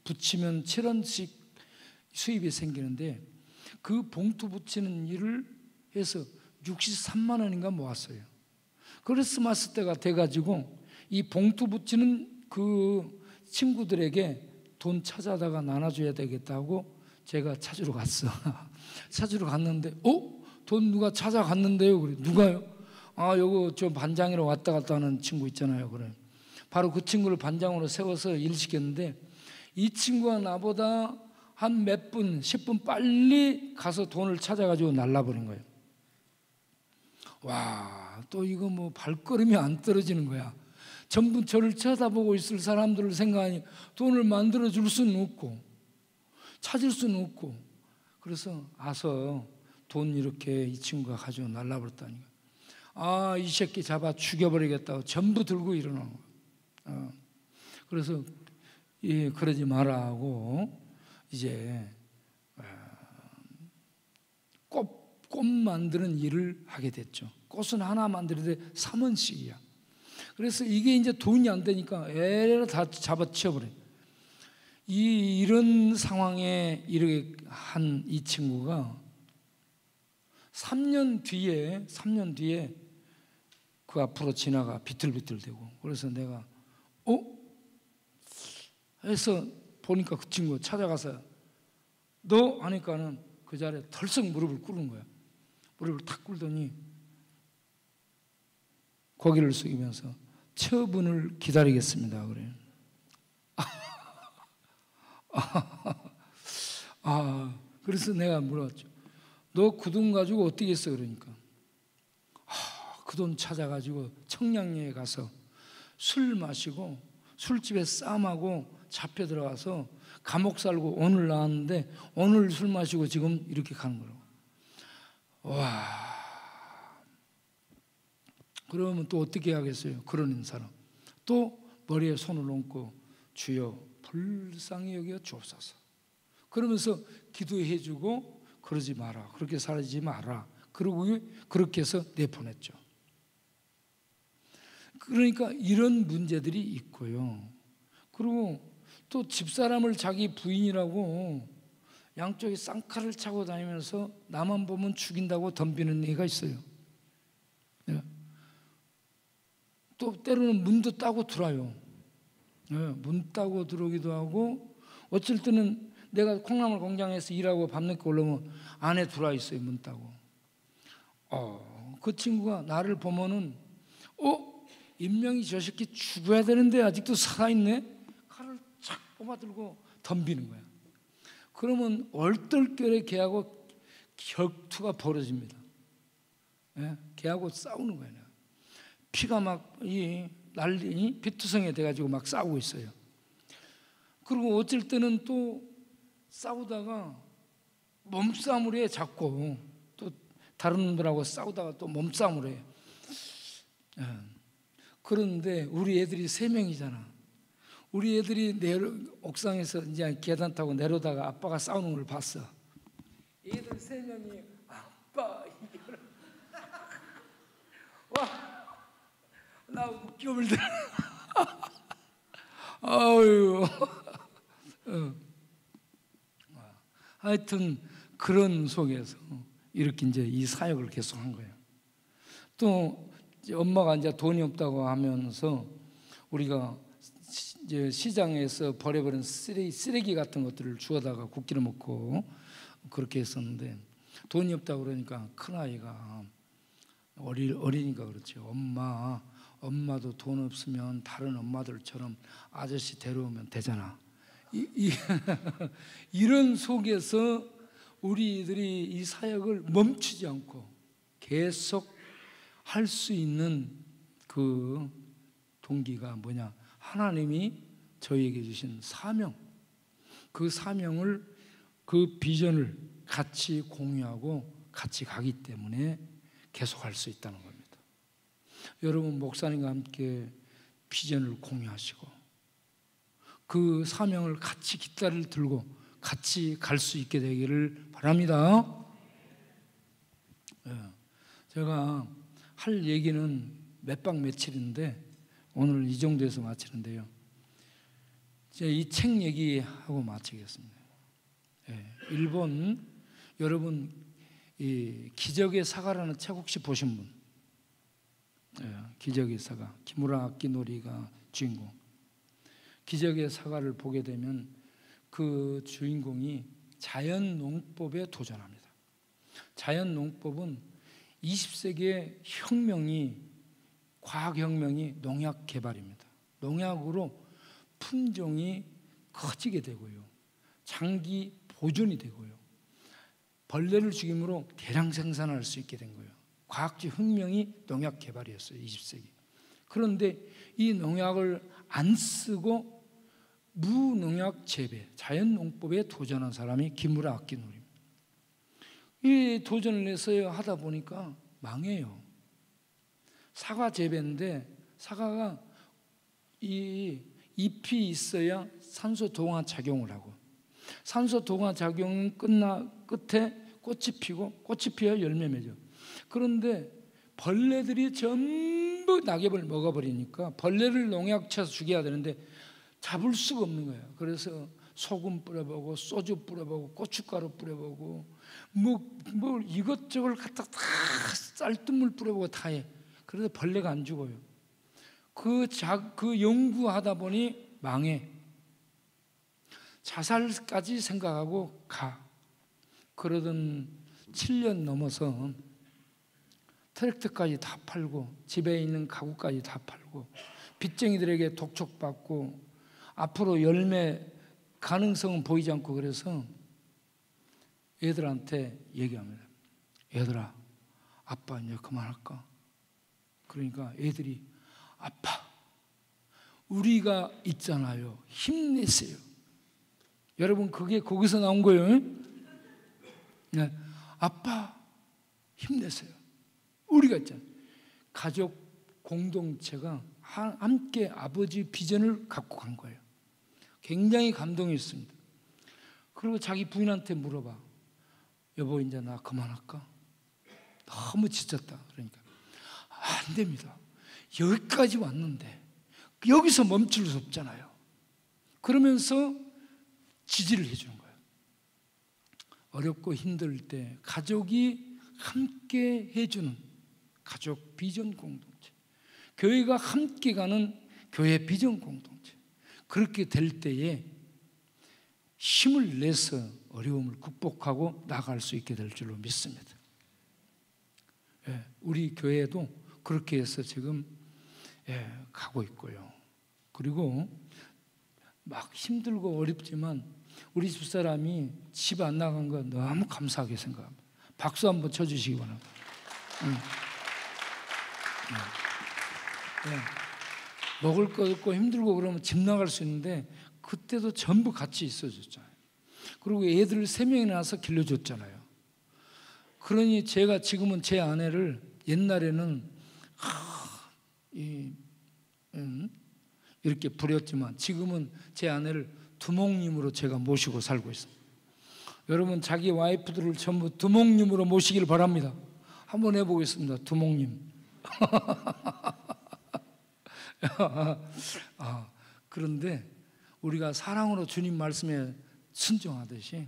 붙이면 7원씩 수입이 생기는데 그 봉투 붙이는 일을 해서 63만 원인가 모았어요. 크리스마스 때가 돼가지고 이 봉투 붙이는 그 친구들에게 돈 찾아다가 나눠줘야 되겠다고 제가 찾으러 갔어. 찾으러 갔는데 돈 누가 찾아갔는데요? 그래. 누가요? 요거 저 반장이로 왔다 갔다 하는 친구 있잖아요. 그래. 바로 그 친구를 반장으로 세워서 일 시켰는데 이 친구가 나보다 한 몇 분, 10분 빨리 가서 돈을 찾아가지고 날라버린 거예요. 와, 또 이거 뭐 발걸음이 안 떨어지는 거야. 전부 저를 쳐다보고 있을 사람들을 생각하니 돈을 만들어 줄 수는 없고 찾을 수는 없고 그래서 와서 돈 이렇게 이 친구가 가지고 날라버렸다니까. 이 새끼 잡아 죽여버리겠다고 전부 들고 일어나는 거야. 그래서 그러지 마라 하고 이제 꽃 만드는 일을 하게 됐죠. 꽃은 하나 만드는데 3원씩이야. 그래서 이게 이제 돈이 안 되니까 애를 다 잡아치워버려요. 이런 상황에 이르게 한 이 친구가 3년 뒤에 그 앞으로 지나가 비틀비틀대고 그래서 내가 해서 보니까 그 친구 찾아가서 너 하니까는 그 자리에 덜썩 무릎을 꿇은 거야. 무릎을 탁 꿇더니 고개를 숙이면서 처분을 기다리겠습니다. 그래요. 그래서 내가 물었죠. 너 그 돈 가지고 어떻게 했어? 그러니까 그 돈 찾아가지고 청량리에 가서 술 마시고 술집에 싸움하고 잡혀 들어가서 감옥 살고 오늘 나왔는데 오늘 술 마시고 지금 이렇게 가는 거라고. 와. 그러면 또 어떻게 하겠어요? 그러는 사람. 또 머리에 손을 얹고 주여 불쌍히 여겨 주옵소서. 그러면서 기도해 주고 그러지 마라. 그렇게 살지 마라. 그러고 그렇게 해서 내보냈죠. 그러니까 이런 문제들이 있고요. 그리고 또 집사람을 자기 부인이라고 양쪽에 쌍칼을 차고 다니면서 나만 보면 죽인다고 덤비는 애가 있어요. 또 때로는 문도 따고 들어와요. 문 따고 들어오기도 하고, 어쩔 때는 내가 콩나물 공장에서 일하고 밤늦게 올라오면 안에 들어와 있어요. 문 따고. 그 친구가 나를 보면은 인명이 저 새끼 죽어야 되는데 아직도 살아있네? 칼을 착 뽑아들고 덤비는 거야. 그러면 얼떨결에 걔하고 격투가 벌어집니다. 걔하고 싸우는 거야. 피가 막 난리 피투성이 돼가지고 막 싸우고 있어요. 그리고 어쩔 때는 또 싸우다가 몸싸움을 해. 자꾸 또 다른 놈들하고 싸우다가 또 몸싸움을 해. 그런데 우리 애들이 3명이잖아. 우리 애들이 옥상에서 이제 계단 타고 내려다가 아빠가 싸우는 걸 봤어. 애들 3명이 아빠 이겨라. 와, 나 웃겨볼 때. 아유. 하여튼 그런 속에서 이렇게 이제 이 사역을 계속한 거예요. 또 엄마가 이제 돈이 없다고 하면서 우리가 이제 시장에서 버려버린 쓰레기 같은 것들을 주워다가 국기를 먹고 그렇게 했었는데, 돈이 없다고 그러니까 큰아이가 어리니까 그렇죠. 엄마도 돈 없으면 다른 엄마들처럼 아저씨 데려오면 되잖아. 이런 속에서 우리들이 이 사역을 멈추지 않고 계속 할 수 있는 그 동기가 뭐냐? 하나님이 저희에게 주신 사명, 그 사명을, 그 비전을 같이 공유하고 같이 가기 때문에 계속 할 수 있다는 겁니다. 여러분, 목사님과 함께 비전을 공유하시고 그 사명을 같이 깃발을 들고 같이 갈 수 있게 되기를 바랍니다. 제가 할 얘기는 몇 박 며칠인데 오늘 이 정도에서 마치는데요. 이제 이 책 얘기하고 마치겠습니다. 일본, 여러분 이 기적의 사과라는 책 혹시 보신 분? 기적의 사과, 기무라 아키노리가 주인공. 기적의 사과를 보게 되면 그 주인공이 자연농법에 도전합니다. 자연농법은 20세기의 혁명이, 과학혁명이 농약 개발입니다. 농약으로 품종이 커지게 되고요, 장기 보존이 되고요, 벌레를 죽임으로 대량 생산할 수 있게 된 거예요. 과학적 혁명이 농약 개발이었어요, 20세기. 그런데 이 농약을 안 쓰고 무농약 재배, 자연농법에 도전한 사람이 기무라 아키노리입니다. 이 도전을 해서 하다 보니까 망해요. 사과 재배인데 사과가 이 잎이 있어야 산소 동화 작용을 하고, 산소 동화 작용 끝에 꽃이 피고, 꽃이 피어 열매 맺어. 그런데 벌레들이 전부 낙엽을 먹어버리니까 벌레를 농약 쳐서 죽여야 되는데 잡을 수가 없는 거예요. 그래서 소금 뿌려보고 소주 뿌려보고 고춧가루 뿌려보고 뭐 이것저것 갖다 다 쌀뜨물 뿌려보고 다 해. 그래서 벌레가 안 죽어요. 그 연구하다 보니 망해. 자살까지 생각하고 가. 그러던 7년 넘어서 트랙터까지 다 팔고 집에 있는 가구까지 다 팔고 빚쟁이들에게 독촉받고 앞으로 열매 가능성은 보이지 않고, 그래서 애들한테 얘기합니다. 얘들아, 아빠 이제 그만할까? 그러니까 애들이 아빠 우리가 있잖아요. 힘내세요. 여러분, 그게 거기서 나온 거예요. 네. 아빠 힘내세요. 우리가 있잖아요. 가족 공동체가 함께 아버지 비전을 갖고 간 거예요. 굉장히 감동했습니다. 그리고 자기 부인한테 물어봐. 여보, 이제 나 그만할까? 너무 지쳤다. 그러니까 안 됩니다. 여기까지 왔는데 여기서 멈출 수 없잖아요. 그러면서 지지를 해주는 거예요. 어렵고 힘들 때 가족이 함께 해주는 가족 비전 공동체, 교회가 함께 가는 교회 비전 공동체, 그렇게 될 때에 힘을 내서 어려움을 극복하고 나갈 수 있게 될 줄로 믿습니다. 우리 교회도 그렇게 해서 지금 가고 있고요. 그리고 막 힘들고 어렵지만 우리 집사람이 집 안 나간 거 너무 감사하게 생각합니다. 박수 한번 쳐주시기 바랍니다. 먹을 거 없고 힘들고 그러면 집 나갈 수 있는데 그때도 전부 같이 있어줬잖아요. 그리고 애들 3명이 나와서 길러줬잖아요. 그러니 제가 지금은 제 아내를 옛날에는 이렇게 부렸지만 지금은 제 아내를 두목님으로 제가 모시고 살고 있습니다. 여러분, 자기 와이프들을 전부 두목님으로 모시길 바랍니다. 한번 해보겠습니다. 두목님. 그런데 우리가 사랑으로 주님 말씀에 순종하듯이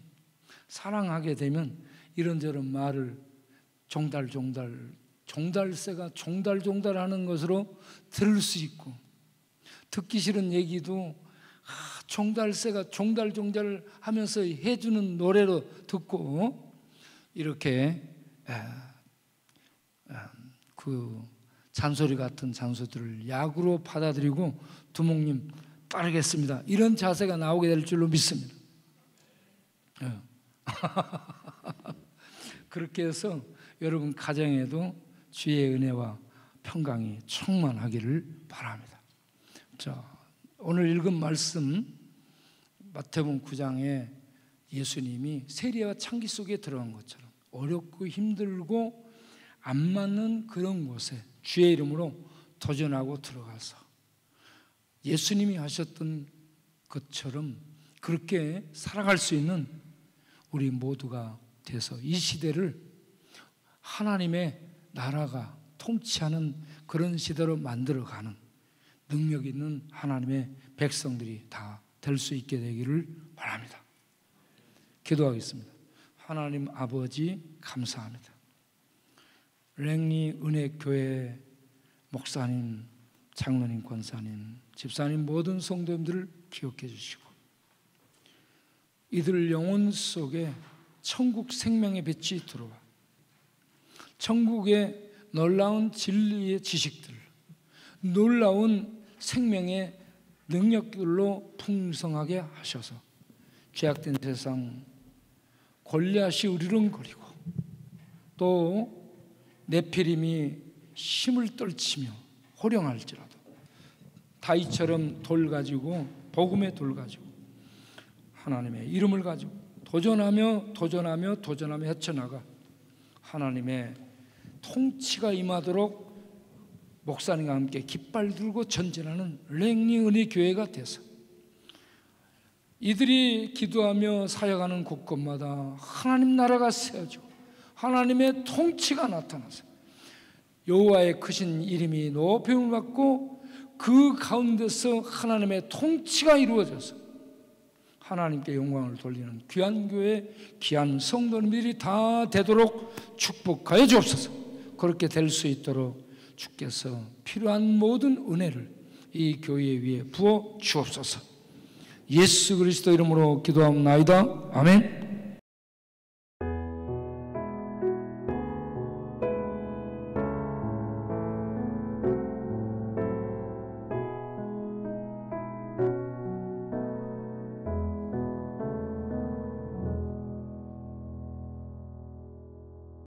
사랑하게 되면 이런저런 말을 종달새가 종달하는 것으로 들을 수 있고, 듣기 싫은 얘기도 종달새가 종달 하면서 해주는 노래로 듣고, 이렇게 그 잔소리 같은 잔소리들을 약으로 받아들이고 두목님 따르겠습니다, 이런 자세가 나오게 될 줄로 믿습니다. 그렇게 해서 여러분 가정에도 주의 은혜와 평강이 충만하기를 바랍니다. 자, 오늘 읽은 말씀 마태복음 9장에 예수님이 세리와 창기 속에 들어간 것처럼 어렵고 힘들고 안 맞는 그런 곳에 주의 이름으로 도전하고 들어가서 예수님이 하셨던 것처럼 그렇게 살아갈 수 있는 우리 모두가 돼서 이 시대를 하나님의 나라가 통치하는 그런 시대로 만들어가는 능력 있는 하나님의 백성들이 다 될 수 있게 되기를 바랍니다. 기도하겠습니다. 하나님 아버지, 감사합니다. 랭리 은혜교회 목사님, 장로님, 권사님, 집사님, 모든 성도님들을 기억해 주시고 이들 영혼 속에 천국 생명의 빛이 들어와 천국의 놀라운 진리의 지식들, 놀라운 생명의 능력들로 풍성하게 하셔서 죄악된 세상 골리앗이 으르렁거리고 또 네피림이 힘을 떨치며 호령할지라도 다윗처럼 돌 가지고, 복음의 돌 가지고 하나님의 이름을 가지고 도전하며 헤쳐나가 하나님의 통치가 임하도록 목사님과 함께 깃발 들고 전진하는 랭리 은혜 교회가 돼서 이들이 기도하며 사역하는 곳곳마다 하나님 나라가 세워지고 하나님의 통치가 나타나서 여호와의 크신 이름이 높임을 받고 그 가운데서 하나님의 통치가 이루어져서 하나님께 영광을 돌리는 귀한 교회, 귀한 성도님들이 다 되도록 축복하여 주옵소서. 그렇게 될 수 있도록 주께서 필요한 모든 은혜를 이 교회 위에 부어 주옵소서. 예수 그리스도 이름으로 기도합나이다. 아멘.